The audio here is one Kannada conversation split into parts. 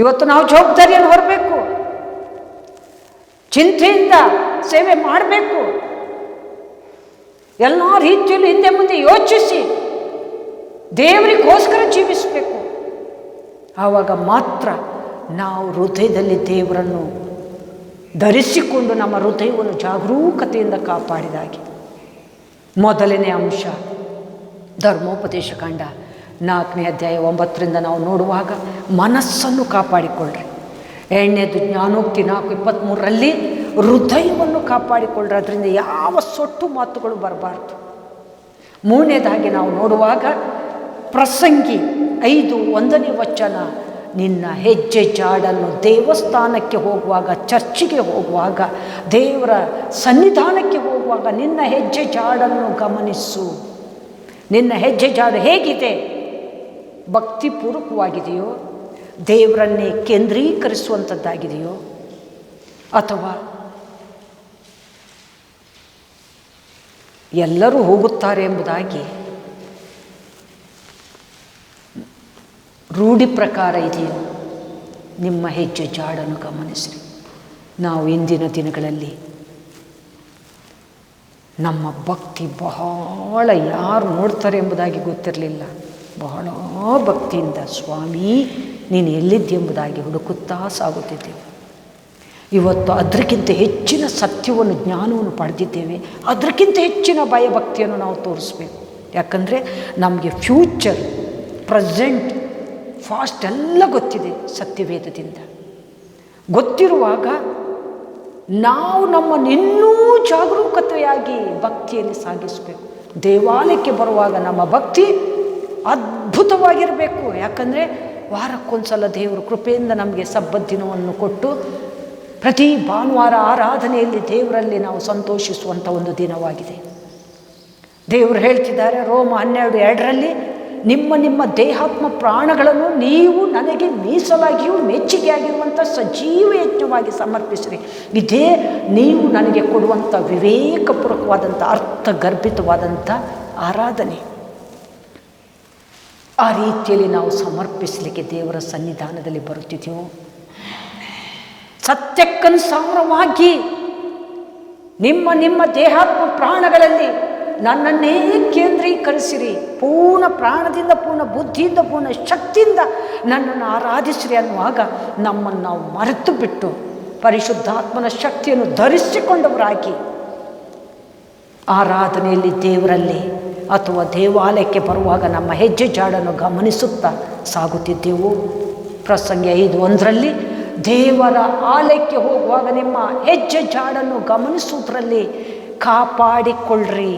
ಇವತ್ತು ನಾವು ಜವಾಬ್ದಾರಿಯನ್ನು ಹೊರಬೇಕು, ಚಿಂತೆಯಿಂದ ಸೇವೆ ಮಾಡಬೇಕು, ಎಲ್ಲ ರೀತಿಯಲ್ಲೂ ಹಿಂದೆ ಮುಂದೆ ಯೋಚಿಸಿ ದೇವರಿಗೋಸ್ಕರ ಜೀವಿಸಬೇಕು. ಆವಾಗ ಮಾತ್ರ ನಾವು ಹೃದಯದಲ್ಲಿ ದೇವರನ್ನು ಧರಿಸಿಕೊಂಡು ನಮ್ಮ ಹೃದಯವನ್ನು ಜಾಗರೂಕತೆಯಿಂದ ಕಾಪಾಡಿದಾಗೆ. ಮೊದಲನೇ ಅಂಶ ಧರ್ಮೋಪದೇಶ ಕಾಂಡ 4ನೇ ಅಧ್ಯಾಯ 9ರಿಂದ ನಾವು ನೋಡುವಾಗ ಮನಸ್ಸನ್ನು ಕಾಪಾಡಿಕೊಳ್ಳ್ರಿ. 2ನೇದು ಜ್ಞಾನೋಕ್ತಿ 4:23ರಲ್ಲಿ ಹೃದಯವನ್ನು ಕಾಪಾಡಿಕೊಳ್ಳ್ರಿ, ಅದರಿಂದ ಯಾವ ಸೊಟ್ಟು ಮಾತುಗಳು ಬರಬಾರ್ದು. 3ನೇದಾಗಿ ನಾವು ನೋಡುವಾಗ ಪ್ರಸಂಗಿ 5:1ನೇ ವಚನ, ನಿನ್ನ ಹೆಜ್ಜೆ ಜಾಡನ್ನು ದೇವಸ್ಥಾನಕ್ಕೆ ಹೋಗುವಾಗ, ಚರ್ಚಿಗೆ ಹೋಗುವಾಗ, ದೇವರ ಸನ್ನಿಧಾನಕ್ಕೆ ಹೋಗುವಾಗ ನಿನ್ನ ಹೆಜ್ಜೆ ಜಾಡನ್ನು ಗಮನಿಸು. ನಿನ್ನ ಹೆಜ್ಜೆ ಜಾಡು ಹೇಗಿದೆ? ಭಕ್ತಿಪೂರ್ವಕವಾಗಿದೆಯೋ, ದೇವರನ್ನೇ ಕೇಂದ್ರೀಕರಿಸುವಂಥದ್ದಾಗಿದೆಯೋ, ಅಥವಾ ಎಲ್ಲರೂ ಹೋಗುತ್ತಾರೆ ಎಂಬುದಾಗಿ ರೂಢಿ ಪ್ರಕಾರ ಇದೆಯೋ? ನಿಮ್ಮ ಹೆಜ್ಜೆ ಜಾಡನ್ನು ಗಮನಿಸಿರಿ. ನಾವು ಇಂದಿನ ದಿನಗಳಲ್ಲಿ ನಮ್ಮ ಭಕ್ತಿ ಬಹಳ ಯಾರು ನೋಡ್ತಾರೆ ಎಂಬುದಾಗಿ ಗೊತ್ತಿರಲಿಲ್ಲ. ಬಹಳ ಭಕ್ತಿಯಿಂದ ಸ್ವಾಮಿ ನೀನು ಎಲ್ಲಿದ್ದೆಂಬುದಾಗಿ ಹುಡುಕುತ್ತಾ ಸಾಗುತ್ತಿದ್ದೇವೆ. ಇವತ್ತು ಅದಕ್ಕಿಂತ ಹೆಚ್ಚಿನ ಸತ್ಯವನ್ನು, ಜ್ಞಾನವನ್ನು ಪಡೆದಿದ್ದೇವೆ. ಅದಕ್ಕಿಂತ ಹೆಚ್ಚಿನ ಭಯಭಕ್ತಿಯನ್ನು ನಾವು ತೋರಿಸ್ಬೇಕು. ಯಾಕಂದರೆ ನಮಗೆ ಫ್ಯೂಚರ್, ಪ್ರೆಸೆಂಟ್, ಫಾಸ್ಟ್ ಎಲ್ಲ ಗೊತ್ತಿದೆ. ಸತ್ಯವೇದದಿಂದ ಗೊತ್ತಿರುವಾಗ ನಾವು ನಮ್ಮನ್ನು ಇನ್ನೂ ಜಾಗರೂಕತೆಯಾಗಿ ಭಕ್ತಿಯಲ್ಲಿ ಸಾಗಿಸಬೇಕು. ದೇವಾಲಯಕ್ಕೆ ಬರುವಾಗ ನಮ್ಮ ಭಕ್ತಿ ಅದ್ಭುತವಾಗಿರಬೇಕು. ಯಾಕಂದರೆ ವಾರಕ್ಕೊಂದ್ಸಲ ದೇವರು ಕೃಪೆಯಿಂದ ನಮಗೆ ಸಬ್ಬತ್ ದಿನವನ್ನು ಕೊಟ್ಟು ಪ್ರತಿ ಭಾನುವಾರ ಆರಾಧನೆಯಲ್ಲಿ ದೇವರಲ್ಲಿ ನಾವು ಸಂತೋಷಿಸುವಂಥ ಒಂದು ದಿನವಾಗಿದೆ. ದೇವರು ಹೇಳ್ತಿದ್ದಾರೆ ರೋಮ 12:2ರಲ್ಲಿ, ನಿಮ್ಮ ನಿಮ್ಮ ದೇಹಾತ್ಮ ಪ್ರಾಣಗಳನ್ನು ನೀವು ನನಗೆ ಮೀಸಲಾಗಿಯೂ ಮೆಚ್ಚುಗೆಯಾಗಿರುವಂಥ ಸಜೀವ ಯಜ್ಞವಾಗಿ ಸಮರ್ಪಿಸಿರಿ. ಇದೇ ನೀವು ನನಗೆ ಕೊಡುವಂಥ ವಿವೇಕಪೂರ್ವಕವಾದಂಥ ಅರ್ಥಗರ್ಭಿತವಾದಂಥ ಆರಾಧನೆ. ಆ ರೀತಿಯಲ್ಲಿ ನಾವು ಸಮರ್ಪಿಸಲಿಕ್ಕೆ ದೇವರ ಸನ್ನಿಧಾನದಲ್ಲಿ ಬರುತ್ತಿದ್ದೆವು. ಸತ್ಯಕ್ಕನುಸಾರವಾಗಿ ನಿಮ್ಮ ನಿಮ್ಮ ದೇಹಾತ್ಮ ಪ್ರಾಣಗಳಲ್ಲಿ ನನ್ನನ್ನೇ ಕೇಂದ್ರೀಕರಿಸಿರಿ. ಪೂರ್ಣ ಪ್ರಾಣದಿಂದ, ಪೂರ್ಣ ಬುದ್ಧಿಯಿಂದ, ಪೂರ್ಣ ಶಕ್ತಿಯಿಂದ ನನ್ನನ್ನು ಆರಾಧಿಸಿರಿ ಅನ್ನುವಾಗ ನಮ್ಮನ್ನು ನಾವು ಮರೆತು ಬಿಟ್ಟು ಪರಿಶುದ್ಧಾತ್ಮನ ಶಕ್ತಿಯನ್ನು ಧರಿಸಿಕೊಂಡವರಾಗಿ ಆರಾಧನೆಯಲ್ಲಿ, ದೇವರಲ್ಲಿ ಅಥವಾ ದೇವಾಲಯಕ್ಕೆ ಬರುವಾಗ ನಮ್ಮ ಹೆಜ್ಜೆ ಜಾಡನ್ನು ಗಮನಿಸುತ್ತಾ ಸಾಗುತ್ತಿದ್ದೆವು. ಪ್ರಸಂಗಿ 5:1ರಲ್ಲಿ, ದೇವರ ಆಲಯಕ್ಕೆ ಹೋಗುವಾಗ ನಿಮ್ಮ ಹೆಜ್ಜೆ ಜಾಡನ್ನು ಗಮನಿಸುವುದರಲ್ಲಿ ಕಾಪಾಡಿಕೊಳ್ಳ್ರಿ.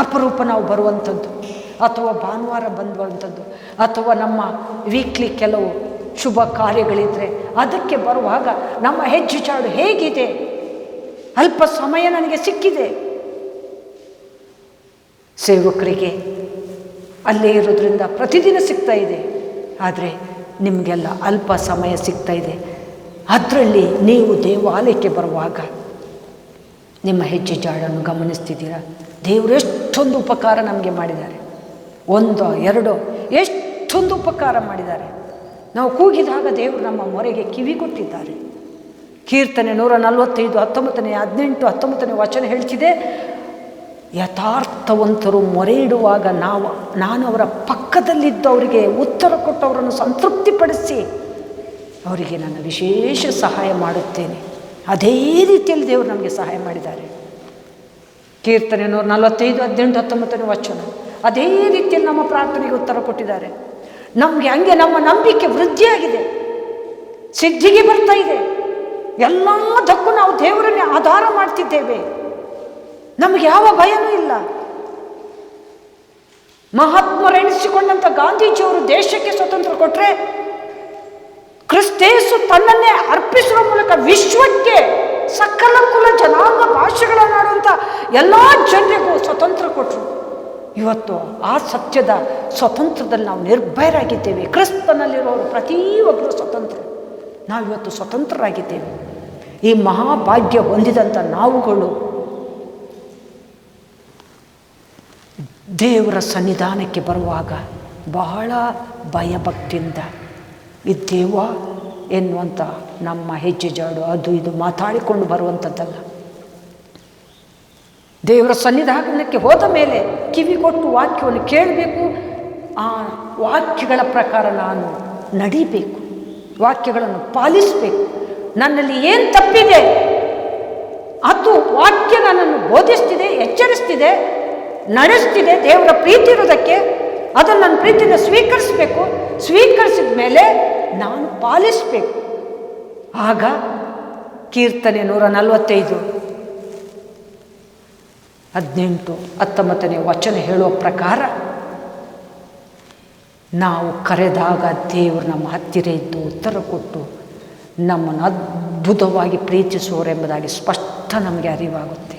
ಅಪರೂಪ ನಾವು ಬರುವಂಥದ್ದು, ಅಥವಾ ಭಾನುವಾರ ಬಂದುವಂಥದ್ದು, ಅಥವಾ ನಮ್ಮ ವೀಕ್ಲಿ ಕೆಲವು ಶುಭ ಕಾರ್ಯಗಳಿದ್ದರೆ ಅದಕ್ಕೆ ಬರುವಾಗ ನಮ್ಮ ಹೆಜ್ಜೆ ಜಾಡು ಹೇಗಿದೆ? ಅಲ್ಪ ಸಮಯ ನನಗೆ ಸಿಕ್ಕಿದೆ. ಸೇವಕರಿಗೆ ಅಲ್ಲೇ ಇರೋದ್ರಿಂದ ಪ್ರತಿದಿನ ಸಿಗ್ತಾ ಇದೆ, ಆದರೆ ನಿಮಗೆಲ್ಲ ಅಲ್ಪ ಸಮಯ ಸಿಗ್ತಾ ಇದೆ. ಅದರಲ್ಲಿ ನೀವು ದೇವಾಲಯಕ್ಕೆ ಬರುವಾಗ ನಿಮ್ಮ ಹೆಜ್ಜೆ ಜಾಡನ್ನು ಗಮನಿಸ್ತಿದ್ದೀರಾ? ದೇವರು ಎಷ್ಟೊಂದು ಉಪಕಾರ ನಮಗೆ ಮಾಡಿದ್ದಾರೆ. 1, 2 ಎಷ್ಟೊಂದು ಉಪಕಾರ ಮಾಡಿದ್ದಾರೆ. ನಾವು ಕೂಗಿದಾಗ ದೇವರು ನಮ್ಮ ಮೊರೆಗೆ ಕಿವಿ ಕೊಟ್ಟಿದ್ದಾರೆ. ಕೀರ್ತನೆ 145, 19, 18, 19 ವಚನ ಹೇಳ್ತಿದೆ, ಯಥಾರ್ಥವಂತರು ಮೊರೆ ಇಡುವಾಗ ನಾನು ಅವರ ಪಕ್ಕದಲ್ಲಿದ್ದವರಿಗೆ ಉತ್ತರ ಕೊಟ್ಟು ಅವರನ್ನು ಸಂತೃಪ್ತಿಪಡಿಸಿ ಅವರಿಗೆ ನನ್ನ ವಿಶೇಷ ಸಹಾಯ ಮಾಡುತ್ತೇನೆ. ಅದೇ ರೀತಿಯಲ್ಲಿ ದೇವರು ನಮಗೆ ಸಹಾಯ ಮಾಡಿದ್ದಾರೆ. ಕೀರ್ತನೆ 145, 18, 19 ವಚನ ಅದೇ ರೀತಿಯಲ್ಲಿ ನಮ್ಮ ಪ್ರಾರ್ಥನೆಗೆ ಉತ್ತರ ಕೊಟ್ಟಿದ್ದಾರೆ. ನಮಗೆ ಹಂಗೆ ನಮ್ಮ ನಂಬಿಕೆ ವೃದ್ಧಿಯಾಗಿದೆ, ಸಿದ್ಧಿಗೆ ಬರ್ತಾ ಇದೆ. ಎಲ್ಲದಕ್ಕೂ ನಾವು ದೇವರನ್ನೇ ಆಧಾರ ಮಾಡ್ತಿದ್ದೇವೆ. ನಮಗೆ ಯಾವ ಭಯನೂ ಇಲ್ಲ. ಮಹಾತ್ಮರೆನಿಸಿಕೊಂಡಂಥ ಗಾಂಧೀಜಿಯವರು ದೇಶಕ್ಕೆ ಸ್ವತಂತ್ರ ಕೊಟ್ಟರೆ, ಕ್ರಿಸ್ತೇಸು ತನ್ನನ್ನೇ ಅರ್ಪಿಸುವ ಮೂಲಕ ವಿಶ್ವಕ್ಕೆ ಸಕಲ ಕುಲ ಜನಾಂಗ ಭಾಷೆಗಳನ್ನಾಡುವಂಥ ಎಲ್ಲ ಜನರಿಗೂ ಸ್ವತಂತ್ರ ಕೊಟ್ಟರು. ಇವತ್ತು ಆ ಸತ್ಯದ ಸ್ವತಂತ್ರದಲ್ಲಿ ನಾವು ನಿರ್ಭಯರಾಗಿದ್ದೇವೆ. ಕ್ರಿಸ್ತನಲ್ಲಿರೋರು ಪ್ರತಿಯೊಬ್ಬರು ಸ್ವತಂತ್ರ. ನಾವಿವತ್ತು ಸ್ವತಂತ್ರರಾಗಿದ್ದೇವೆ. ಈ ಮಹಾಭಾಗ್ಯ ಹೊಂದಿದಂಥ ನಾವುಗಳು ದೇವರ ಸನ್ನಿಧಾನಕ್ಕೆ ಬರುವಾಗ ಬಹಳ ಭಯಭಕ್ತಿಯಿಂದ ಇದ್ದೇವಾ ಎನ್ನುವಂಥ ನಮ್ಮ ಹೆಜ್ಜೆ ಜಾಡು ಅದು ಇದು ಮಾತಾಡಿಕೊಂಡು ಬರುವಂಥದ್ದಲ್ಲ. ದೇವರ ಸನ್ನಿಧಾನಕ್ಕೆ ಹೋದ ಮೇಲೆ ಕಿವಿ ಕೊಟ್ಟು ವಾಕ್ಯವನ್ನು ಕೇಳಬೇಕು. ಆ ವಾಕ್ಯಗಳ ಪ್ರಕಾರ ನಾನು ನಡಿಬೇಕು, ವಾಕ್ಯಗಳನ್ನು ಪಾಲಿಸಬೇಕು. ನನ್ನಲ್ಲಿ ಏನು ತಪ್ಪಿದೆ ಅದು ವಾಕ್ಯ ನನ್ನನ್ನು ಬೋಧಿಸ್ತಿದೆ, ಎಚ್ಚರಿಸ್ತಿದೆ, ನಡೆಸ್ತಿದೆ. ದೇವರ ಪ್ರೀತಿ ಇರೋದಕ್ಕೆ ಅದನ್ನು ನನ್ನ ಪ್ರೀತಿಯಿಂದ ಸ್ವೀಕರಿಸಬೇಕು. ಸ್ವೀಕರಿಸಿದ ಮೇಲೆ ನಾನು ಪಾಲಿಸಬೇಕು. ಆಗ ಕೀರ್ತನೆ 145 18 19ನೇ ವಚನ ಹೇಳುವ ಪ್ರಕಾರ ನಾವು ಕರೆದಾಗ ದೇವರು ನಮ್ಮ ಹತ್ತಿರ ಇದ್ದು ಉತ್ತರ ಕೊಟ್ಟು ನಮ್ಮನ್ನು ಅದ್ಭುತವಾಗಿ ಪ್ರೀತಿಸುವರೆಂಬುದಾಗಿ ಸ್ಪಷ್ಟ ನಮಗೆ ಅರಿವಾಗುತ್ತೆ.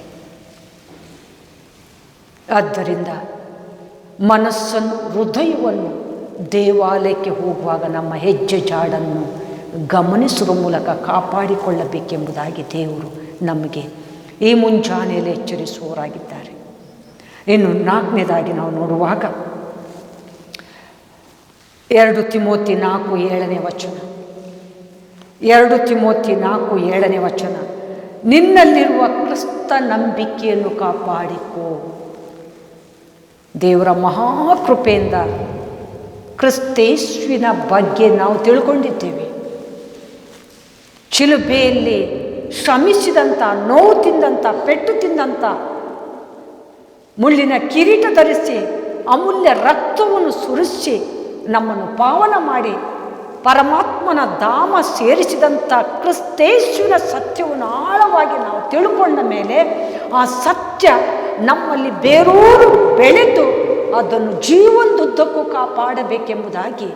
ಆದ್ದರಿಂದ ಮನಸ್ಸನ್ನು, ಹೃದಯವನ್ನು ದೇವಾಲಯಕ್ಕೆ ಹೋಗುವಾಗ ನಮ್ಮ ಹೆಜ್ಜೆ ಜಾಡನ್ನು ಗಮನಿಸುವ ಮೂಲಕ ಕಾಪಾಡಿಕೊಳ್ಳಬೇಕೆಂಬುದಾಗಿ ದೇವರು ನಮಗೆ ಈ ಮುಂಜಾನೆಯಲ್ಲಿ ಎಚ್ಚರಿಸುವವರಾಗಿದ್ದಾರೆ. ಇನ್ನು 4ನೇದಾಗಿ ನಾವು ನೋಡುವಾಗ 2 ತಿಮೋತಿ 4:7 ವಚನ, 2 ತಿಮೋತಿ 4:7 ವಚನ, ನಿನ್ನಲ್ಲಿರುವ ಕ್ರಿಸ್ತ ನಂಬಿಕೆಯನ್ನು ಕಾಪಾಡಿಕೋ. ದೇವರ ಮಹಾಕೃಪೆಯಿಂದ ಕ್ರಿಸ್ತೇಸುವಿನ ಬಗ್ಗೆ ನಾವು ತಿಳ್ಕೊಂಡಿದ್ದೇವೆ. ಶಿಲುಬೆಯಲ್ಲಿ ಶ್ರಮಿಸಿದಂಥ, ನೋವು ತಿಂದಂಥ, ಪೆಟ್ಟು ತಿಂದಂಥ, ಮುಳ್ಳಿನ ಕಿರೀಟ ಧರಿಸಿ ಅಮೂಲ್ಯ ರಕ್ತವನ್ನು ಸುರಿಸಿ ನಮ್ಮನ್ನು ಪಾವನ ಮಾಡಿ ಪರಮಾತ್ಮನ ಧಾಮ ಸೇರಿಸಿದಂಥ ಕ್ರಿಸ್ತೇಸುವಿನ ಸತ್ಯವನ್ನು ಆಳವಾಗಿ ನಾವು ತಿಳ್ಕೊಂಡ ಮೇಲೆ ಆ ಸತ್ಯ ನಮ್ಮಲ್ಲಿ ಬೇರೂರು ಬೆಳೆದು ಅದನ್ನು ಜೀವನದುದ್ದಕ್ಕೂ ಕಾಪಾಡಬೇಕೆಂಬುದಾಗಿ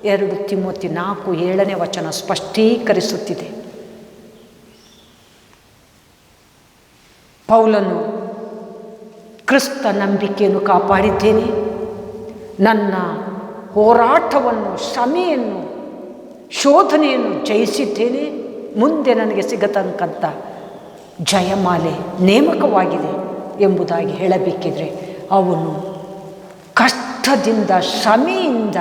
2 ತಿಮೋತಿ 4:7 ವಚನ ಸ್ಪಷ್ಟೀಕರಿಸುತ್ತಿದೆ. ಪೌಲನು ಕ್ರಿಸ್ತ ನಂಬಿಕೆಯನ್ನು ಕಾಪಾಡಿದ್ದೇನೆ, ನನ್ನ ಹೋರಾಟವನ್ನು, ಶ್ರಮೆಯನ್ನು, ಶೋಧನೆಯನ್ನು ಜಯಿಸಿದ್ದೇನೆ, ಮುಂದೆ ನನಗೆ ಸಿಗತಕ್ಕಂಥ ಜಯಮಾಲೆ ನೇಮಕವಾಗಿದೆ ಎಂಬುದಾಗಿ ಹೇಳಬೇಕಿದ್ರೆ ಅವನು ಕಷ್ಟದಿಂದ, ಶ್ರಮೆಯಿಂದ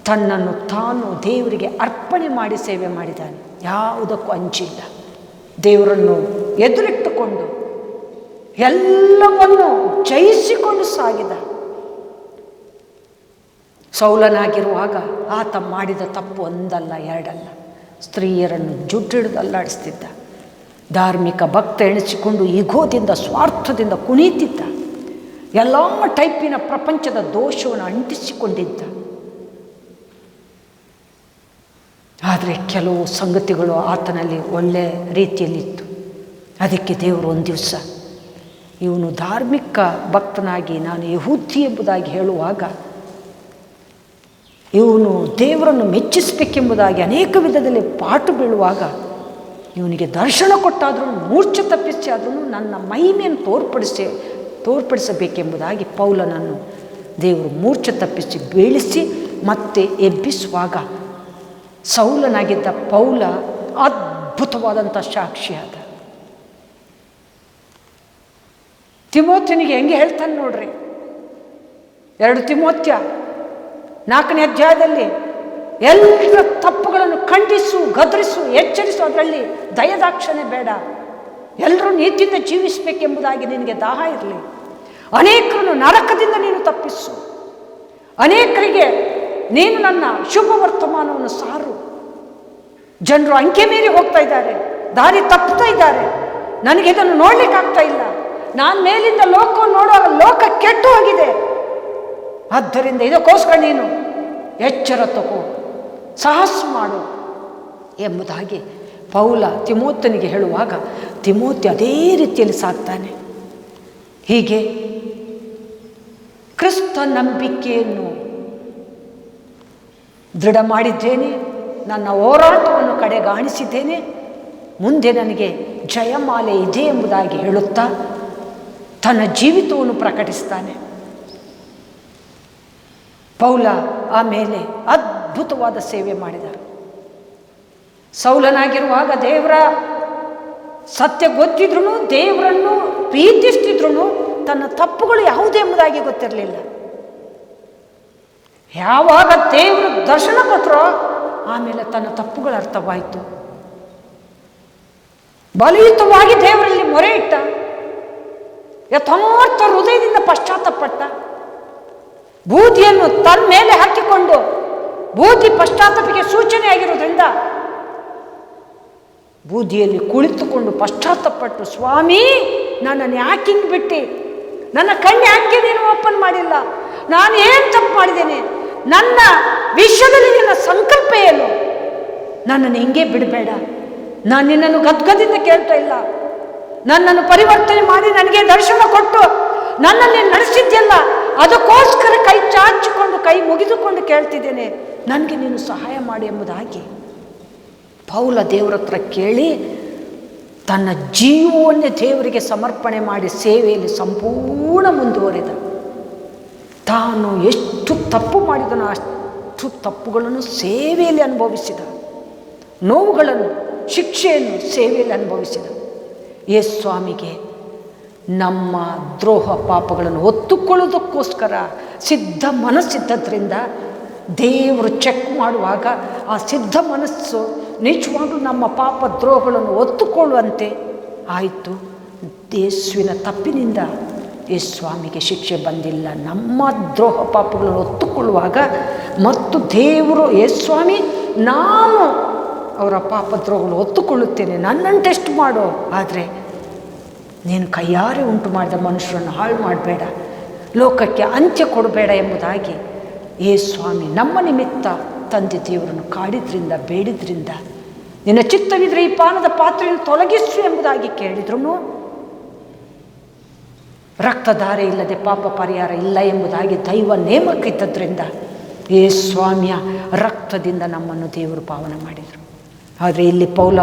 ತನ್ನನ್ನು ತಾನು ದೇವರಿಗೆ ಅರ್ಪಣೆ ಮಾಡಿ ಸೇವೆ ಮಾಡಿದ್ದಾನೆ. ಯಾವುದಕ್ಕೂ ಅಂಚಿಲ್ಲ. ದೇವರನ್ನು ಎದುರಿಟ್ಟುಕೊಂಡು ಎಲ್ಲವನ್ನು ಜಯಿಸಿಕೊಂಡು ಸಾಗಿದ. ಸೌಲನಾಗಿರುವಾಗ ಆತ ಮಾಡಿದ ತಪ್ಪು ಒಂದಲ್ಲ ಎರಡಲ್ಲ, ಸ್ತ್ರೀಯರನ್ನು ಜುಟ್ಟಿಡಿದು ಅಲ್ಲಾಡಿಸ್ತಿದ್ದ. ಧಾರ್ಮಿಕ ಭಕ್ತ ಎಣಿಸಿಕೊಂಡು ಈಗೋದಿಂದ, ಸ್ವಾರ್ಥದಿಂದ ಕುಣಿತಿದ್ದ. ಎಲ್ಲ ಟೈಪಿನ ಪ್ರಪಂಚದ ದೋಷವನ್ನು ಅಂಟಿಸಿಕೊಂಡಿದ್ದ. ಆದರೆ ಕೆಲವು ಸಂಗತಿಗಳು ಆತನಲ್ಲಿ ಒಳ್ಳೆ ರೀತಿಯಲ್ಲಿತ್ತು. ಅದಕ್ಕೆ ದೇವರು ಒಂದು ದಿವಸ ಇವನು ಧಾರ್ಮಿಕ ಭಕ್ತನಾಗಿ ನಾನು ಯಹೂದಿ ಎಂಬುದಾಗಿ ಹೇಳುವಾಗ, ಇವನು ದೇವರನ್ನು ಮೆಚ್ಚಿಸಬೇಕೆಂಬುದಾಗಿ ಅನೇಕ ವಿಧದಲ್ಲಿ ಪಾಠ ಬೀಳುವಾಗ ಇವನಿಗೆ ದರ್ಶನ ಕೊಟ್ಟಾದ್ರೂ, ಮೂರ್ಛೆ ತಪ್ಪಿಸಿ ಆದ್ರೂ ನನ್ನ ಮಹಿಮೆಯನ್ನು ತೋರ್ಪಡಿಸಬೇಕೆಂಬುದಾಗಿ ಪೌಲನನ್ನು ದೇವರು ಮೂರ್ಛೆ ತಪ್ಪಿಸಿ ಬೀಳಿಸಿ ಮತ್ತೆ ಎಬ್ಬಿಸುವಾಗ ಸೌಲನಾಗಿದ್ದ ಪೌಲ ಅದ್ಭುತವಾದಂಥ ಸಾಕ್ಷಿಯಾದ. ತಿಮೋಥನಿಗೆ ಹೆಂಗೆ ಹೇಳ್ತಾನೆ ನೋಡ್ರಿ, 2 ತಿಮೋಥ್ಯ 4ನೇ ಅಧ್ಯಾಯದಲ್ಲಿ ಎಲ್ಲ ತಪ್ಪುಗಳನ್ನು ಖಂಡಿಸು, ಗದರಿಸು, ಎಚ್ಚರಿಸು. ಅದರಲ್ಲಿ ದಯದಾಕ್ಷಣೆ ಬೇಡ. ಎಲ್ಲರೂ ನೀತಿಯಿಂದ ಜೀವಿಸಬೇಕೆಂಬುದಾಗಿ ನಿನಗೆ ದಾಹ ಇರಲಿ. ಅನೇಕರನ್ನು ನರಕದಿಂದ ನೀನು ತಪ್ಪಿಸು. ಅನೇಕರಿಗೆ ನೀನು ನನ್ನ ಶುಭ ವರ್ತಮಾನವನ್ನು ಸಾರು. ಜನರು ಅಂಕೆ ಮೀರಿ ಹೋಗ್ತಾ ಇದ್ದಾರೆ, ದಾರಿ ತಪ್ಪುತ್ತಾ ಇದ್ದಾರೆ. ನನಗೆ ಇದನ್ನು ನೋಡ್ಲಿಕ್ಕಾಗ್ತಾ ಇಲ್ಲ. ನಾನು ಮೇಲಿಂದ ಲೋಕವನ್ನು ನೋಡುವಾಗ ಲೋಕ ಕೆಟ್ಟು ಹೋಗಿದೆ. ಆದ್ದರಿಂದ ಇದಕ್ಕೋಸ್ಕರ ನೀನು ಎಚ್ಚರ ತಗೋ, ಸಾಹಸ ಮಾಡು ಎಂಬುದಾಗಿ ಪೌಲ ತಿಮೋಥನಿಗೆ ಹೇಳುವಾಗ ತಿಮೋಥಿ ಅದೇ ರೀತಿಯಲ್ಲಿ ಸಾಕ್ತಾನೆ. ಹೀಗೆ ಕ್ರಿಸ್ತ ನಂಬಿಕೆಯನ್ನು ದೃಢ ಮಾಡಿದ್ದೇನೆ, ನನ್ನ ಹೋರಾಟವನ್ನು ಕಡೆಗಾಣಿಸಿದ್ದೇನೆ, ಮುಂದೆ ನನಗೆ ಜಯಮಾಲೆ ಇದೆ ಎಂಬುದಾಗಿ ಹೇಳುತ್ತಾ ತನ್ನ ಜೀವಿತವನ್ನು ಪ್ರಕಟಿಸ್ತಾನೆ. ಪೌಲ ಆಮೇಲೆ ಅದ್ಭುತವಾದ ಸೇವೆ ಮಾಡಿದ. ಸೌಲನಾಗಿರುವಾಗ ದೇವರ ಸತ್ಯ ಗೊತ್ತಿದ್ರೂ, ದೇವರನ್ನು ಪ್ರೀತಿಸ್ತಿದ್ರು, ತನ್ನ ತಪ್ಪುಗಳು ಯಾವುದೆಂಬುದಾಗಿ ಗೊತ್ತಿರಲಿಲ್ಲ. ಯಾವಾಗ ದೇವರು ದರ್ಶನ ಕೊಟ್ಟರೋ ಆಮೇಲೆ ತನ್ನ ತಪ್ಪುಗಳ ಅರ್ಥವಾಯಿತು. ಬಲಿಯುತವಾಗಿ ದೇವರಲ್ಲಿ ಮೊರೆ ಇಟ್ಟ, ಯಥಾರ್ಥ ಹೃದಯದಿಂದ ಪಶ್ಚಾತ್ತಾಪಟ್ಟ. ಬೂದಿಯನ್ನು ತನ್ನ ಮೇಲೆ ಹಾಕಿಕೊಂಡು, ಬೂದಿ ಪಶ್ಚಾತ್ತಾಪಕ್ಕೆ ಸೂಚನೆಯಾಗಿರೋದ್ರಿಂದ ಬೂದಿಯಲ್ಲಿ ಕುಳಿತುಕೊಂಡು ಪಶ್ಚಾತ್ತಾಪಟ್ಟು, ಸ್ವಾಮಿ ನನ್ನನ್ನು ಯಾಕೆ ಹಿಂಗೆ ಬಿಟ್ಟು, ನನ್ನ ಕಣ್ಣು ಯಾಕೆ ನೀನು ಓಪನ್ ಮಾಡಿಲ್ಲ, ನಾನು ಏನು ತಪ್ಪು ಮಾಡಿದ್ದೇನೆ, ನನ್ನ ವಿಷಯದಲ್ಲಿ ನಿನ್ನ ಸಂಕಲ್ಪ ಏನು, ನನ್ನನ್ನು ಹಿಂಗೆ ಬಿಡಬೇಡ, ನಾನು ನಿನ್ನನ್ನು ಗದ್ಗದಿಂದ ಕೇಳ್ತಾ ಇಲ್ಲ, ನನ್ನನ್ನು ಪರಿವರ್ತನೆ ಮಾಡಿ ನನಗೆ ದರ್ಶನ ಕೊಟ್ಟು ನನ್ನನ್ನು ನಡೆಸಿದ್ಯಲ್ಲ, ಅದಕ್ಕೋಸ್ಕರ ಕೈ ಚಾಚಿಕೊಂಡು ಕೈ ಮುಗಿದುಕೊಂಡು ಕೇಳ್ತಿದ್ದೇನೆ, ನನಗೆ ನೀನು ಸಹಾಯ ಮಾಡಿ ಎಂಬುದಾಗಿ ಪೌಲ ದೇವರ ಹತ್ರ ಕೇಳಿ ತನ್ನ ಜೀವವನ್ನೇ ದೇವರಿಗೆ ಸಮರ್ಪಣೆ ಮಾಡಿ ಸೇವೆಯಲ್ಲಿ ಸಂಪೂರ್ಣ ಮುಂದುವರಿದ. ತಾನು ಎಷ್ಟು ತಪ್ಪು ಮಾಡಿದನೋ ಅಷ್ಟು ತಪ್ಪುಗಳನ್ನು ಸೇವೆಯಲ್ಲಿ ಅನುಭವಿಸಿದ, ನೋವುಗಳನ್ನು ಶಿಕ್ಷೆಯನ್ನು ಸೇವೆಯಲ್ಲಿ ಅನುಭವಿಸಿದ. ಯೇಸು ಸ್ವಾಮಿಗೆ ನಮ್ಮ ದ್ರೋಹ ಪಾಪಗಳನ್ನು ಹೊತ್ತುಕೊಳ್ಳೋದಕ್ಕೋಸ್ಕರ ಸಿದ್ಧ ಮನಸ್ಸಿದ್ದರಿಂದ ದೇವರು ಚೆಕ್ ಮಾಡುವಾಗ ಆ ಸಿದ್ಧ ಮನಸ್ಸು ನಿಜವಾಗ್ಲೂ ನಮ್ಮ ಪಾಪ ದ್ರೋಹಗಳನ್ನು ಹೊತ್ತುಕೊಳ್ಳುವಂತೆ ಆಯಿತು. ಯೇಸುವಿನ ತಪ್ಪಿನಿಂದ ಯೇಸು ಸ್ವಾಮಿಗೆ ಶಿಕ್ಷೆ ಬಂದಿಲ್ಲ. ನಮ್ಮ ದ್ರೋಹ ಪಾಪಗಳನ್ನು ಹೊತ್ತುಕೊಳ್ಳುವಾಗ ಮತ್ತು ದೇವರು ಯೇಸು ಸ್ವಾಮಿ, ನಾನು ಅವರ ಪಾಪ ದ್ರೋಹಗಳು ಹೊತ್ತುಕೊಳ್ಳುತ್ತೇನೆ, ನನ್ನನ್ನು ಟೆಸ್ಟ್ ಮಾಡು, ಆದರೆ ನೀನು ಕೈಯಾರೆ ಉಂಟು ಮಾಡಿದ ಮನುಷ್ಯರನ್ನು ಹಾಳು ಮಾಡಬೇಡ, ಲೋಕಕ್ಕೆ ಅಂತ್ಯ ಕೊಡಬೇಡ ಎಂಬುದಾಗಿ ಯೇಸು ಸ್ವಾಮಿ ನಮ್ಮ ನಿಮಿತ್ತ ತಂದೆ ದೇವರನ್ನು ಕಾಡಿದ್ರಿಂದ ಬೇಡಿದ್ರಿಂದ, ನಿನ್ನ ಚಿತ್ತವಿದ್ರೆ ಈ ಪಾನದ ಪಾತ್ರೆಯನ್ನು ತೊಲಗಿಸು ಎಂಬುದಾಗಿ ಕೇಳಿದ್ರು ರಕ್ತಧಾರೆ ಇಲ್ಲದೆ ಪಾಪ ಪರಿಹಾರ ಇಲ್ಲ ಎಂಬುದಾಗಿ ದೈವ ನೇಮಕ್ಕಿದ್ದರಿಂದ ಯೇಸು ಸ್ವಾಮಿಯ ರಕ್ತದಿಂದ ನಮ್ಮನ್ನು ದೇವರು ಪಾವನ ಮಾಡಿದರು. ಆದರೆ ಇಲ್ಲಿ ಪೌಲ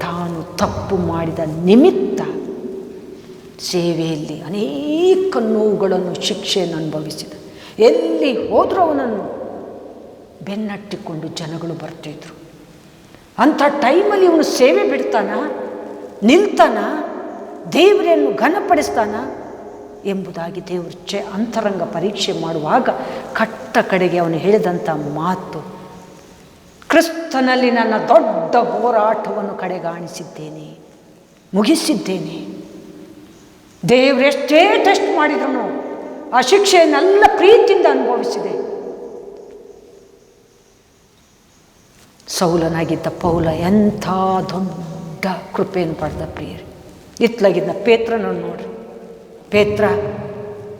ತಾನು ತಪ್ಪು ಮಾಡಿದ ನಿಮಿತ್ತ ಸೇವೆಯಲ್ಲಿ ಅನೇಕ ನೋವುಗಳನ್ನು ಶಿಕ್ಷೆಯನ್ನು ಅನುಭವಿಸಿದ. ಎಲ್ಲಿ ಹೋದರೂ ಅವನನ್ನು ಬೆನ್ನಟ್ಟಿಕೊಂಡು ಜನಗಳು ಬರ್ತಿದ್ರು. ಅಂಥ ಟೈಮಲ್ಲಿ ಇವನು ಸೇವೆ ಬಿಡ್ತಾನ, ನಿಲ್ತಾನ, ದೇವರನ್ನು ಘನಪಡಿಸ್ತಾನ ಎಂಬುದಾಗಿ ದೇವರು ಅಂತರಂಗ ಪರೀಕ್ಷೆ ಮಾಡುವಾಗ ಕಟ್ಟ ಕಡೆಗೆ ಅವನು ಹೇಳಿದಂಥ ಮಾತು, ಕ್ರಿಸ್ತನಲ್ಲಿ ನನ್ನ ದೊಡ್ಡ ಹೋರಾಟವನ್ನು ಕಡೆಗಾಣಿಸಿದ್ದೇನೆ, ಮುಗಿಸಿದ್ದೇನೆ. ದೇವರೆಷ್ಟೇ ಟೆಸ್ಟ್ ಮಾಡಿದ್ರು ಆ ಶಿಕ್ಷೆಯನ್ನೆಲ್ಲ ಪ್ರೀತಿಯಿಂದ ಅನುಭವಿಸಿದೆ. ಸೌಲನಾಗಿದ್ದ ಪೌಲ ಎಂಥ ದೊಡ್ಡ ಕೃಪೆಯನ್ನು ಪಡೆದ ಪ್ರಿಯರೇ. ಇತ್ಲಾಗಿದ್ದ ಪೇತ್ರನನ್ನು ನೋಡ್ರಿ. ಪೇತ್ರ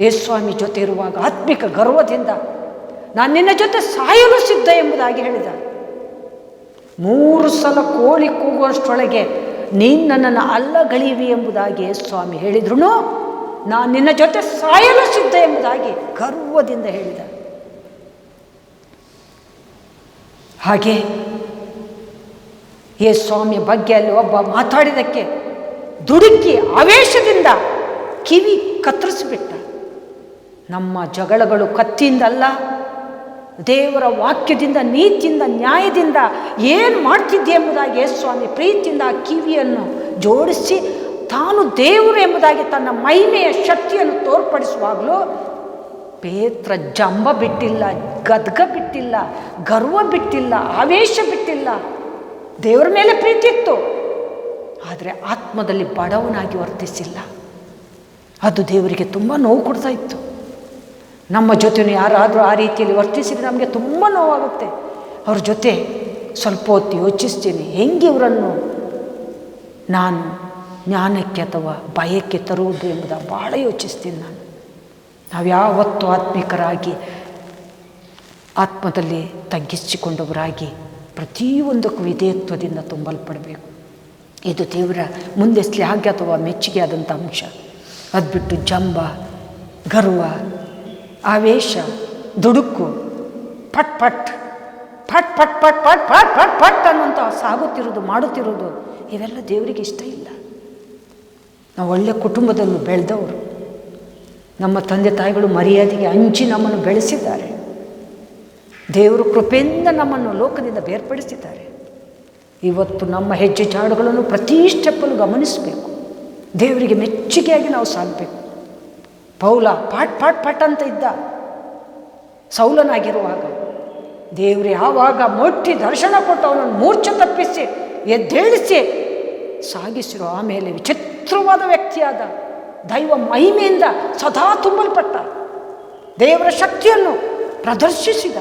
ಯೇಸುಸ್ವಾಮಿ ಜೊತೆ ಇರುವಾಗ ಆತ್ಮಿಕ ಗರ್ವದಿಂದ ನಾನು ನಿನ್ನ ಜೊತೆ ಸಾಯಲು ಸಿದ್ಧ ಎಂಬುದಾಗಿ ಹೇಳಿದ. 3 ಸಲ ಕೋಳಿ ಕೂಗುವಷ್ಟರೊಳಗೆ ನೀನು ನನ್ನನ್ನು ಅಲ್ಲಗಳೆಯುವಿ ಎಂಬುದಾಗಿ ಯೇಸುಸ್ವಾಮಿ ಹೇಳಿದ್ರು ನಾನು ನಿನ್ನ ಜೊತೆ ಸಾಯಲು ಸಿದ್ಧ ಎಂಬುದಾಗಿ ಗರ್ವದಿಂದ ಹೇಳಿದ. ಹಾಗೆ ಯೇಸುಸ್ವಾಮಿಯ ಬಗ್ಗೆ ಅಲ್ಲಿ ಒಬ್ಬ ಮಾತಾಡಿದಕ್ಕೆ ದುಡುಕಿ ಆವೇಶದಿಂದ ಕಿವಿ ಕತ್ತರಿಸಿಬಿಟ್ಟ. ನಮ್ಮ ಜಗಳಗಳು ಕತ್ತಿಯಿಂದಲ್ಲ, ದೇವರ ವಾಕ್ಯದಿಂದ, ನೀತಿಯಿಂದ, ನ್ಯಾಯದಿಂದ ಏನು ಮಾಡ್ತಿದ್ದೆ ಎಂಬುದಾಗಿ ಯೇಸುಸ್ವಾಮಿ ಪ್ರೀತಿಯಿಂದ ಆ ಕಿವಿಯನ್ನು ಜೋಡಿಸಿ ತಾನು ದೇವರು ಎಂಬುದಾಗಿ ತನ್ನ ಮಹಿಮೆಯ ಶಕ್ತಿಯನ್ನು ತೋರ್ಪಡಿಸುವಾಗಲೂ ಪೇತ್ರ ಜಂಬ ಬಿಟ್ಟಿಲ್ಲ, ಗದ್ಗ ಬಿಟ್ಟಿಲ್ಲ, ಗರ್ವ ಬಿಟ್ಟಿಲ್ಲ, ಆವೇಶ ಬಿಟ್ಟಿಲ್ಲ. ದೇವರ ಮೇಲೆ ಪ್ರೀತಿ ಇತ್ತು, ಆದರೆ ಆತ್ಮದಲ್ಲಿ ಬಡವನಾಗಿ ವರ್ತಿಸಿಲ್ಲ. ಅದು ದೇವರಿಗೆ ತುಂಬ ನೋವು ಕೊಡ್ತಾ ಇತ್ತು. ನಮ್ಮ ಜೊತೆನೂ ಯಾರಾದರೂ ಆ ರೀತಿಯಲ್ಲಿ ವರ್ತಿಸಿದರೆ ನಮಗೆ ತುಂಬ ನೋವಾಗುತ್ತೆ. ಅವ್ರ ಜೊತೆ ಸ್ವಲ್ಪ ಹೊತ್ತು ಯೋಚಿಸ್ತೀನಿ, ಹೆಂಗೆ ಇವರನ್ನು ನಾನು ಜ್ಞಾನಕ್ಕೆ ಅಥವಾ ಭಯಕ್ಕೆ ತರುವುದು ಎಂಬುದಾಗಿ ಭಾಳ ಯೋಚಿಸ್ತೀನಿ. ನಾವು ಯಾವತ್ತೂ ಆತ್ಮಿಕರಾಗಿ ಆತ್ಮದಲ್ಲಿ ತಗ್ಗಿಸಿಕೊಂಡವರಾಗಿ ಪ್ರತಿಯೊಂದಕ್ಕೂ ವಿಧೇಯತ್ವದಿಂದ ತುಂಬಲ್ಪಡಬೇಕು. ಇದು ದೇವರ ಮುಂದೆ ಶ್ಲಾಘ್ಯ ಅಥವಾ ಮೆಚ್ಚುಗೆ ಆದಂಥ ಅಂಶ. ಅದು ಬಿಟ್ಟು ಜಂಬ, ಗರ್ವ, ಆವೇಶ, ದುಡುಕು, ಪಟ್ ಪಟ್ ಪಟ್ ಪಟ್ ಪಟ್ ಪಟ್ ಪಟ್ ಪಟ್ ಪಟ್ ಅನ್ನುವಂಥ ಸಾಗುತ್ತಿರೋದು, ಮಾಡುತ್ತಿರೋದು, ಇವೆಲ್ಲ ದೇವರಿಗೆ ಇಷ್ಟ ಇಲ್ಲ. ನಾವು ಒಳ್ಳೆಯ ಕುಟುಂಬದಲ್ಲೂ ಬೆಳೆದವರು, ನಮ್ಮ ತಂದೆ ತಾಯಿಗಳು ಮರ್ಯಾದೆಗೆ ಹಂಚಿ ನಮ್ಮನ್ನು ಬೆಳೆಸಿದ್ದಾರೆ. ದೇವರು ಕೃಪೆಯಿಂದ ನಮ್ಮನ್ನು ಲೋಕದಿಂದ ಬೇರ್ಪಡಿಸಿದ್ದಾರೆ. ಇವತ್ತು ನಮ್ಮ ಹೆಜ್ಜೆ ಜಾಡುಗಳನ್ನು ಪ್ರತಿ ಸ್ಟೆಪ್ಪಲ್ಲೂ ಗಮನಿಸಬೇಕು. ದೇವರಿಗೆ ಮೆಚ್ಚುಗೆಯಾಗಿ ನಾವು ಸಾಗಬೇಕು. ಪೌಲ ಪಾಟ್ ಪಾಟ್ ಪಾಟ್ ಅಂತ ಇದ್ದ ಸೌಲನಾಗಿರುವಾಗ, ದೇವರು ಯಾವಾಗ ಮುಟ್ಟಿ ದರ್ಶನ ಕೊಟ್ಟು ಅವನನ್ನು ಮೂರ್ಛೆ ತಪ್ಪಿಸಿ ಎದ್ದೇಳಿಸಿ ಸಾಗಿಸಿರೋ ಆಮೇಲೆ ವಿಚಿತ್ರವಾದ ವ್ಯಕ್ತಿಯಾದ, ದೈವ ಮಹಿಮೆಯಿಂದ ಸದಾ ತುಂಬಲ್ಪಟ್ಟ, ದೇವರ ಶಕ್ತಿಯನ್ನು ಪ್ರದರ್ಶಿಸಿದ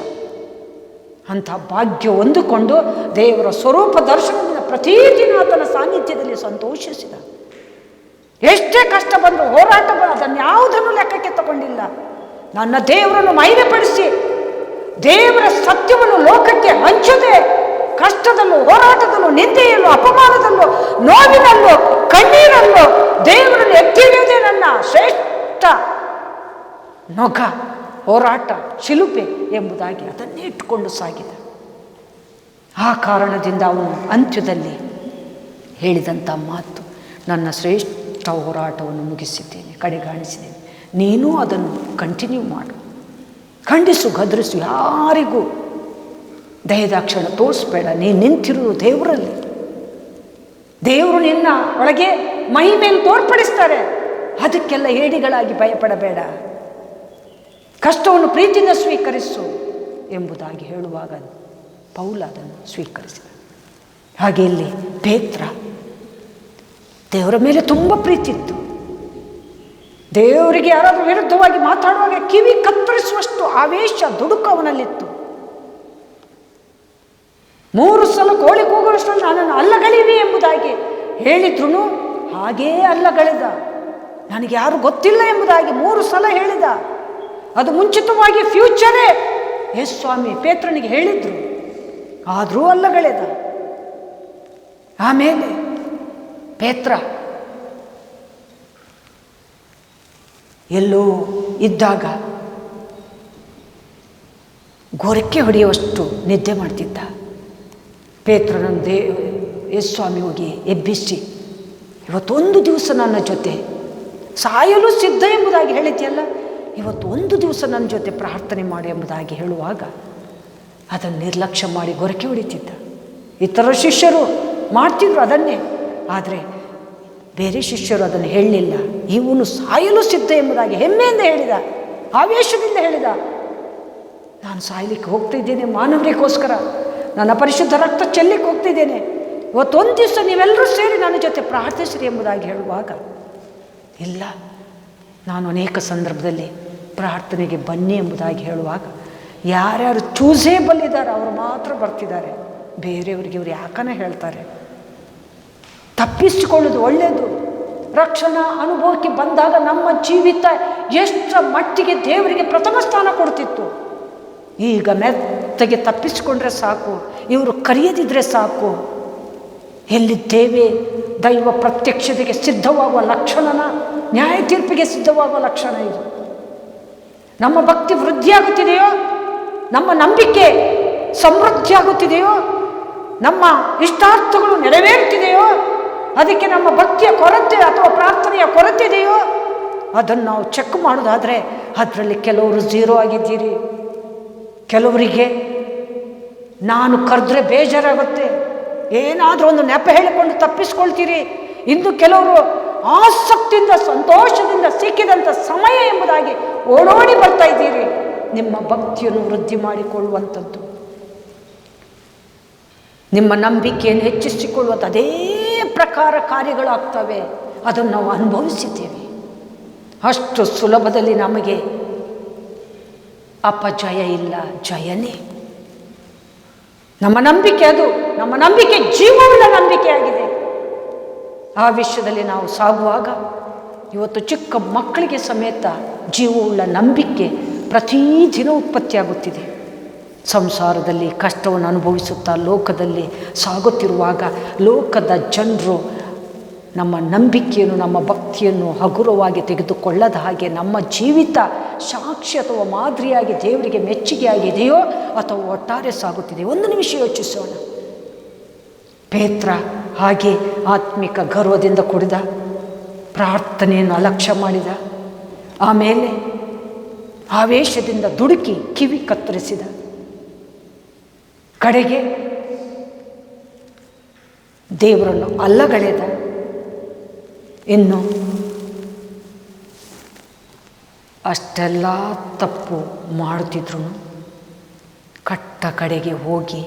ಅಂಥ ಭಾಗ್ಯ ಹೊಂದಿಕೊಂಡು ದೇವರ ಸ್ವರೂಪ ದರ್ಶನದಿಂದ ಪ್ರತಿದಿನ ಆತನ ಸಾನ್ನಿಧ್ಯದಲ್ಲಿ ಸಂತೋಷಿಸಿದ. ಎಷ್ಟೇ ಕಷ್ಟ ಬಂದರೂ ಹೋರಾಟ ಅದನ್ನು ಯಾವುದನ್ನು ಲೆಕ್ಕಕ್ಕೆ ತಗೊಂಡಿಲ್ಲ. ನನ್ನ ದೇವರನ್ನು ಮಹಿಮೆಪಡಿಸಿ ದೇವರ ಸತ್ಯವನ್ನು ಲೋಕಕ್ಕೆ ಹಂಚದೆ ಕಷ್ಟದಲ್ಲೂ ಹೋರಾಟದಲ್ಲೂ ನಿಂದೆಯಲ್ಲೂ ಅಪಮಾನದಲ್ಲೂ ನೋವಿನಲ್ಲೂ ಕಣ್ಣೀರಲ್ಲೂ ದೇವರನ್ನು ಎತ್ತಿಡಿಯುವುದೇ ನನ್ನ ಶ್ರೇಷ್ಠ ನೊಗ, ಹೋರಾಟ, ಶಿಲುಪೆ ಎಂಬುದಾಗಿ ಅದನ್ನೇ ಇಟ್ಟುಕೊಂಡು ಸಾಗಿದ. ಆ ಕಾರಣದಿಂದ ಅವನು ಅಂತ್ಯದಲ್ಲಿ ಹೇಳಿದಂಥ ಮಾತು, ನನ್ನ ಶ್ರೇಷ್ಠ ಹೋರಾಟವನ್ನು ಮುಗಿಸಿದ್ದೇನೆ, ಕಡೆಗಾಣಿಸಿದ್ದೇನೆ, ನೀನು ಅದನ್ನು ಕಂಟಿನ್ಯೂ ಮಾಡು, ಖಂಡಿಸು, ಗದರಿಸು, ಯಾರಿಗೂ ದಯದಾಕ್ಷಿಣ್ಯ ತೋರಿಸ್ಬೇಡ, ನೀನು ನಿಂತಿರು ದೇವರಲ್ಲಿ. ದೇವರು ನಿನ್ನ ಒಳಗೆ ಮಹಿಮೆಯನ್ನು ತೋರ್ಪಡಿಸ್ತಾರೆ, ಅದಕ್ಕೆಲ್ಲ ಹೇಡಿಗಳಾಗಿ ಭಯಪಡಬೇಡ, ಕಷ್ಟವನ್ನು ಪ್ರೀತಿಯಿಂದ ಸ್ವೀಕರಿಸು ಎಂಬುದಾಗಿ ಹೇಳುವಾಗ ಪೌಲ ಅದನ್ನು ಸ್ವೀಕರಿಸಿದ. ಹಾಗೆ ಇಲ್ಲಿ ಪೇತ್ರ ದೇವರ ಮೇಲೆ ತುಂಬ ಪ್ರೀತಿ ಇತ್ತು. ದೇವರಿಗೆ ಯಾರಾದರೂ ವಿರುದ್ಧವಾಗಿ ಮಾತಾಡುವಾಗ ಕಿವಿ ಕತ್ತರಿಸುವಷ್ಟು ಆವೇಶ, ದುಡುಕು ಅವನಲ್ಲಿತ್ತು. 3 ಸಲ ಕೋಳಿ ಕೂಗುವಷ್ಟರಲ್ಲಿ ನನ್ನನ್ನು ಅಲ್ಲಗಲಿವಿ ಎಂಬುದಾಗಿ ಹೇಳಿದ್ರು ಹಾಗೇ ಅಲ್ಲಗಳೆದ. ನನಗೆ ಯಾರು ಗೊತ್ತಿಲ್ಲ ಎಂಬುದಾಗಿ 3 ಸಲ ಹೇಳಿದ. ಅದು ಮುಂಚಿತವಾಗಿ ಫ್ಯೂಚರೇ ಎಸ್ ಸ್ವಾಮಿ ಪೇತ್ರನಿಗೆ ಹೇಳಿದ್ರು, ಆದರೂ ಅಲ್ಲಗಳೆದ. ಆಮೇಲೆ ಪೇತ್ರ ಎಲ್ಲೋ ಇದ್ದಾಗ ಗೋರಕ್ಕೆ ಹೊಡೆಯುವಷ್ಟು ನಿದ್ದೆ ಮಾಡ್ತಿದ್ದ. ಪೇತ್ರನನ್ನು ಎಸ್ ಸ್ವಾಮಿ ಹೋಗಿ ಎಬ್ಬಿಸಿ, ಇವತ್ತೊಂದು ದಿವಸ ನನ್ನ ಜೊತೆ ಸಾಯಲು ಸಿದ್ಧ ಎಂಬುದಾಗಿ ಹೇಳಿದ್ಯಲ್ಲ, ಇವತ್ತೊಂದು ದಿವಸ ನನ್ನ ಜೊತೆ ಪ್ರಾರ್ಥನೆ ಮಾಡಿ ಎಂಬುದಾಗಿ ಹೇಳುವಾಗ ಅದನ್ನು ನಿರ್ಲಕ್ಷ್ಯ ಮಾಡಿ ಗೊರಕೆ ಹೊಡಿತಿದ್ದ. ಇತರ ಶಿಷ್ಯರು ಮಾಡ್ತಿದ್ರು ಅದನ್ನೇ, ಆದರೆ ಬೇರೆ ಶಿಷ್ಯರು ಅದನ್ನು ಹೇಳಲಿಲ್ಲ. ಇವನು ಸಾಯಲು ಸಿದ್ಧ ಎಂಬುದಾಗಿ ಹೆಮ್ಮೆಯಿಂದ ಹೇಳಿದ, ಆವೇಶದಿಂದ ಹೇಳಿದ, ನಾನು ಸಾಯಲಿಕ್ಕೆ ಹೋಗ್ತಿದ್ದೇನೆ, ಮಾನವರಿಗೋಸ್ಕರ ನನ್ನ ಪರಿಶುದ್ಧ ರಕ್ತ ಚೆಲ್ಲಿಕ್ಕೆ ಹೋಗ್ತಿದ್ದೇನೆ, ಇವತ್ತೊಂದು ದಿವಸ ನೀವೆಲ್ಲರೂ ಸೇರಿ ನನ್ನ ಜೊತೆ ಪ್ರಾರ್ಥಿಸಿರಿ ಎಂಬುದಾಗಿ ಹೇಳುವಾಗ, ಇಲ್ಲ, ನಾನು ಅನೇಕ ಸಂದರ್ಭದಲ್ಲಿ ಪ್ರಾರ್ಥನೆಗೆ ಬನ್ನಿ ಎಂಬುದಾಗಿ ಹೇಳುವಾಗ ಯಾರ್ಯಾರು ಚೂಸೇಬಲ್ ಇದ್ದಾರೆ ಅವರು ಮಾತ್ರ ಬರ್ತಿದ್ದಾರೆ, ಬೇರೆಯವರಿಗೆ ಇವರು ಯಾಕನ ಹೇಳ್ತಾರೆ. ತಪ್ಪಿಸಿಕೊಳ್ಳೋದು ಒಳ್ಳೆಯದು. ರಕ್ಷಣಾ ಅನುಭವಕ್ಕೆ ಬಂದಾಗ ನಮ್ಮ ಜೀವಿತ ಎಷ್ಟರ ಮಟ್ಟಿಗೆ ದೇವರಿಗೆ ಪ್ರಥಮ ಸ್ಥಾನ ಕೊಡ್ತಿತ್ತು. ಈಗ ಮೆತ್ತಗೆ ತಪ್ಪಿಸಿಕೊಂಡ್ರೆ ಸಾಕು, ಇವರು ಕರೆಯದಿದ್ರೆ ಸಾಕು. ಎಲ್ಲಿದ್ದೇವೆ? ದೈವ ಪ್ರತ್ಯಕ್ಷತೆಗೆ ಸಿದ್ಧವಾಗುವ ಲಕ್ಷಣನ, ನ್ಯಾಯ ತೀರ್ಪಿಗೆ ಸಿದ್ಧವಾಗುವ ಲಕ್ಷಣ ಇದು. ನಮ್ಮ ಭಕ್ತಿ ವೃದ್ಧಿಯಾಗುತ್ತಿದೆಯೋ, ನಮ್ಮ ನಂಬಿಕೆ ಸಮೃದ್ಧಿಯಾಗುತ್ತಿದೆಯೋ, ನಮ್ಮ ಇಷ್ಟಾರ್ಥಗಳು ನೆರವೇರುತ್ತಿದೆಯೋ, ಅದಕ್ಕೆ ನಮ್ಮ ಭಕ್ತಿಯ ಕೊರತೆ ಅಥವಾ ಪ್ರಾರ್ಥನೆಯ ಕೊರತೆ ಇದೆಯೋ ಅದನ್ನು ನಾವು ಚೆಕ್ ಮಾಡೋದಾದರೆ ಅದರಲ್ಲಿ ಕೆಲವರು 0 ಆಗಿದ್ದೀರಿ. ಕೆಲವರಿಗೆ ನಾನು ಕರೆದ್ರೆ ಬೇಜಾರಾಗುತ್ತೆ, ಏನಾದರೂ ಒಂದು ನೆಪ ಹೇಳಿಕೊಂಡು ತಪ್ಪಿಸ್ಕೊಳ್ತೀರಿ. ಇನ್ನು ಕೆಲವರು ಆಸಕ್ತಿಯಿಂದ ಸಂತೋಷದಿಂದ ಸಿಕ್ಕಿದಂಥ ಸಮಯ ಎಂಬುದಾಗಿ ಓಡೋಡಿ ಬರ್ತಾ ಇದ್ದೀರಿ. ನಿಮ್ಮ ಭಕ್ತಿಯನ್ನು ವೃದ್ಧಿ ಮಾಡಿಕೊಳ್ಳುವಂಥದ್ದು, ನಿಮ್ಮ ನಂಬಿಕೆಯನ್ನು ಹೆಚ್ಚಿಸಿಕೊಳ್ಳುವಂಥ ಅದೇ ಪ್ರಕಾರ ಕಾರ್ಯಗಳಾಗ್ತವೆ. ಅದನ್ನು ನಾವು ಅನುಭವಿಸಿದ್ದೇವೆ. ಅಷ್ಟು ಸುಲಭದಲ್ಲಿ ನಮಗೆ ಅಪಜಯ ಇಲ್ಲ, ಜಯನೇ. ನಮ್ಮ ನಂಬಿಕೆ ಅದು, ನಮ್ಮ ನಂಬಿಕೆ ಜೀವವುಳ್ಳ ನಂಬಿಕೆಯಾಗಿದೆ. ಆ ವಿಷಯದಲ್ಲಿ ನಾವು ಸಾಗುವಾಗ ಇವತ್ತು ಚಿಕ್ಕ ಮಕ್ಕಳಿಗೆ ಸಮೇತ ಜೀವವುಳ್ಳ ನಂಬಿಕೆ ಪ್ರತಿದಿನ ಉತ್ಪತ್ತಿಯಾಗುತ್ತಿದೆ. ಸಂಸಾರದಲ್ಲಿ ಕಷ್ಟವನ್ನು ಅನುಭವಿಸುತ್ತಾ ಲೋಕದಲ್ಲಿ ಸಾಗುತ್ತಿರುವಾಗ ಲೋಕದ ಜನರು ನಮ್ಮ ನಂಬಿಕೆಯನ್ನು, ನಮ್ಮ ಭಕ್ತಿಯನ್ನು ಹಗುರವಾಗಿ ತೆಗೆದುಕೊಳ್ಳದ ಹಾಗೆ ನಮ್ಮ ಜೀವಿತ ಸಾಕ್ಷಿ ಅಥವಾ ಮಾದರಿಯಾಗಿ ದೇವರಿಗೆ ಮೆಚ್ಚುಗೆಯಾಗಿದೆಯೋ ಅಥವಾ ಒಟ್ಟಾರೆ ಸಾಗುತ್ತಿದೆಯೋ. ಒಂದು ನಿಮಿಷ ಯೋಚಿಸೋಣ. ಪೇತ್ರ ಹಾಗೆ ಆತ್ಮಿಕ ಗರ್ವದಿಂದ ಕುಡಿದ, ಪ್ರಾರ್ಥನೆಯನ್ನು ಅಲಕ್ಷ್ಯ ಮಾಡಿದ, ಆಮೇಲೆ ಆವೇಶದಿಂದ ದುಡುಕಿ ಕಿವಿ ಕತ್ತರಿಸಿದ, ಕಡೆಗೆ ದೇವರನ್ನು ಅಲ್ಲಗಳೆದ. ಇನ್ನು ಅಷ್ಟೆಲ್ಲ ತಪ್ಪು ಮಾಡುತ್ತಿದ್ರು ಕಟ್ಟ ಕಡೆಗೆ ಹೋಗಿ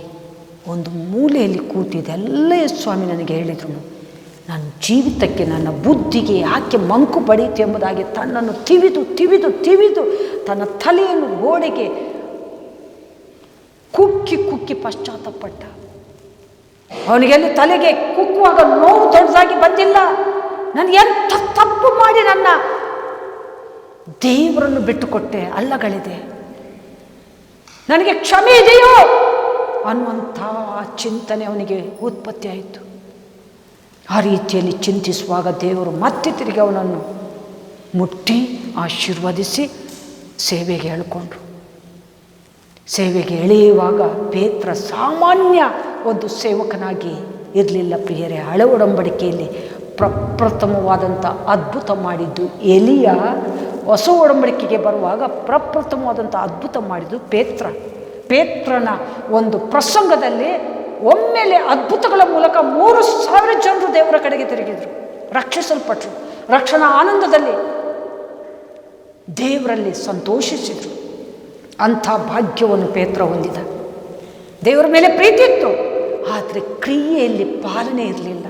ಒಂದು ಮೂಲೆಯಲ್ಲಿ ಕೂತಿದ್ದೆಲ್ಲ ಸ್ವಾಮಿ ನನಗೆ ಹೇಳಿದರು, ನನ್ನ ಜೀವಿತಕ್ಕೆ ನನ್ನ ಬುದ್ಧಿಗೆ ಯಾಕೆ ಮಂಕು ಬಡೀತು ಎಂಬುದಾಗಿ ತನ್ನನ್ನು ತಿವಿದು ತಿವಿದು ತಿವಿದು ತನ್ನ ತಲೆಯನ್ನು ಗೋಡೆಗೆ ಕುಕ್ಕಿ ಕುಕ್ಕಿ ಪಶ್ಚಾತ್ತಾಪಟ್ಟ. ಅವನಿಗೆಲ್ಲಿ ತಲೆಗೆ ಕುಕ್ಕುವಾಗ ನೋವು ದೊಡ್ಡದಾಗಿ ಬಂದಿಲ್ಲ. ನಾನು ಎಂಥ ತಪ್ಪು ಮಾಡಿ ನನ್ನ ದೇವರನ್ನು ಬಿಟ್ಟುಕೊಟ್ಟೆ, ಅಲ್ಲಗಳಿದೆ, ನನಗೆ ಕ್ಷಮೆ ಇದೆಯೋ ಅನ್ನುವಂಥ ಚಿಂತನೆ ಅವನಿಗೆ ಉತ್ಪತ್ತಿ ಆಯಿತು. ಆ ರೀತಿಯಲ್ಲಿ ಚಿಂತಿಸುವಾಗ ದೇವರು ಮತ್ತೆ ತಿರುಗಿ ಅವನನ್ನು ಮುಟ್ಟಿ ಆಶೀರ್ವದಿಸಿ ಸೇವೆಗೆ ಎಳ್ಕೊಂಡ್ರು. ಸೇವೆಗೆ ಎಳೆಯುವಾಗ ಪೇತ್ರ ಸಾಮಾನ್ಯ ಒಂದು ಸೇವಕನಾಗಿ ಇರಲಿಲ್ಲ ಪ್ರಿಯರೇ. ಹಳೆ ಒಡಂಬಡಿಕೆಯಲ್ಲಿ ಪ್ರಪ್ರಥಮವಾದಂಥ ಅದ್ಭುತ ಮಾಡಿದ್ದು ಎಲಿಯ. ಹೊಸ ಒಡಂಬಡಿಕೆಗೆ ಬರುವಾಗ ಪ್ರಪ್ರಥಮವಾದಂಥ ಅದ್ಭುತ ಮಾಡಿದ್ದು ಪೇತ್ರನ ಒಂದು ಪ್ರಸಂಗದಲ್ಲಿ ಒಮ್ಮೆಲೆ ಅದ್ಭುತಗಳ ಮೂಲಕ 3,000 ಜನರು ದೇವರ ಕಡೆಗೆ ತಿರುಗಿದರು, ರಕ್ಷಿಸಲ್ಪಟ್ಟರು. ರಕ್ಷಣಾ ಆನಂದದಲ್ಲಿ ದೇವರಲ್ಲಿ ಸಂತೋಷಿಸಿದರು. ಅಂಥ ಭಾಗ್ಯವನ್ನು ಪೇತ್ರ ಹೊಂದಿದ. ದೇವರ ಮೇಲೆ ಪ್ರೀತಿ ಇತ್ತು, ಆದರೆ ಕ್ರಿಯೆಯಲ್ಲಿ ಪಾಲನೆ ಇರಲಿಲ್ಲ.